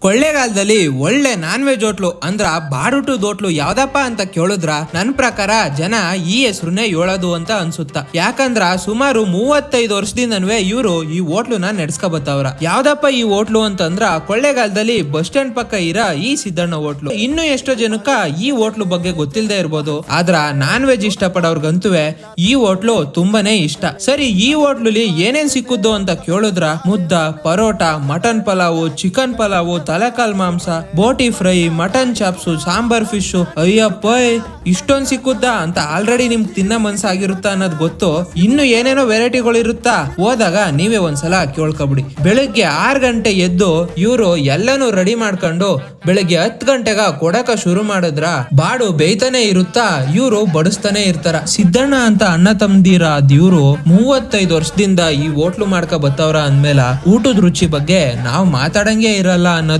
ಕೊಳ್ಳೇಗಾಲದಲ್ಲಿ ಒಳ್ಳೆ non veg hotel ಅಂದ್ರ ಬಾಡುಟದ hotel ಯಾವ್ದಪ್ಪ ಅಂತ ಕೇಳಿದ್ರ ನನ್ ಪ್ರಕಾರ ಜನ ಈ ಹೆಸರುನೇ ಹೇಳೋದು ಅಂತ ಅನ್ಸುತ್ತ. ಯಾಕಂದ್ರ ಸುಮಾರು 35 ವರ್ಷದಿಂದನೂ ಇವರು ಈ ಹೋಟ್ಲುನ ನಡೆಸ್ಕೊ ಬತ್ತವ್ರ. ಯಾವ್ದಪ್ಪ ಈ ಹೋಟ್ಲು ಅಂತಂದ್ರ ಕೊಳ್ಳೇಗಾಲದಲ್ಲಿ ಬಸ್ ಸ್ಟ್ಯಾಂಡ್ ಪಕ್ಕ ಇರೋ ಈ ಸಿದ್ದಣ್ಣ ಹೋಟ್ಲು. ಇನ್ನು ಎಷ್ಟೋ ಜನಕ್ಕ ಈ ಹೋಟ್ಲು ಬಗ್ಗೆ ಗೊತ್ತಿಲ್ಲದೆ ಇರ್ಬೋದು, ಆದ್ರ ನಾನ್ ವೆಜ್ ಇಷ್ಟ ಪಡೋರ್ಗಂತುವೆ ಈ ಹೋಟ್ಲು ತುಂಬಾನೇ ಇಷ್ಟ. ಸರಿ, ಈ ಹೋಟ್ಲಲ್ಲಿ ಏನೇನ್ ಸಿಕ್ಕುದ್ದು ಅಂತ ಕೇಳಿದ್ರ ಮುದ್ದ, ಪರೋಟ, ಮಟನ್ ಪಲಾವು, ಚಿಕನ್ ಪಲಾವು, ತಲೆಕಾಲ್ ಮಾಂಸ, ಬೋಟಿ fry, mutton chops, sambar fish, Ayyappa ಇಷ್ಟೊಂದ್ ಸಿಕ್ಕುತ್ತಾ ಅಂತ ಆಲ್ರೆಡಿ ನಿಮ್ಗೆ ತಿನ್ನ ಮನ್ಸಾಗಿರುತ್ತಾ ಅನ್ನೋದು ಗೊತ್ತು. ಇನ್ನು ಏನೇನೋ ವೆರೈಟಿಗಳು ಇರುತ್ತಾ, ಹೋದಾಗ ನೀವೇ ಒಂದ್ಸಲ ಕೇಳ್ಕೊಬಿಡಿ. ಬೆಳಿಗ್ಗೆ 6 ಗಂಟೆ ಎದ್ದು ಇವರು ಎಲ್ಲಾನು ರೆಡಿ ಮಾಡ್ಕೊಂಡು ಬೆಳಿಗ್ಗೆ 10 ಗಂಟೆಗ ಕೊಡಕ ಶುರು ಮಾಡಿದ್ರ ಬಾಡು ಬೇಯ್ತಾನೆ ಇರುತ್ತಾ, ಇವ್ರು ಬಡಿಸ್ತಾನೆ ಇರ್ತಾರ. ಸಿದ್ದಣ್ಣ ಅಂತ ಅಣ್ಣ ತಮ್ಮದಿರ ಇವ್ರು 35 ವರ್ಷದಿಂದ ಈ ಹೋಟ್ಲು ಮಾಡ್ಕೊ ಬತ್ತವ್ರ ಅಂದ್ಮೇಲೆ ಊಟದ ರುಚಿ ಬಗ್ಗೆ ನಾವ್ ಮಾತಾಡಂಗೆ ಇರಲ್ಲ ಅನ್ನೋದು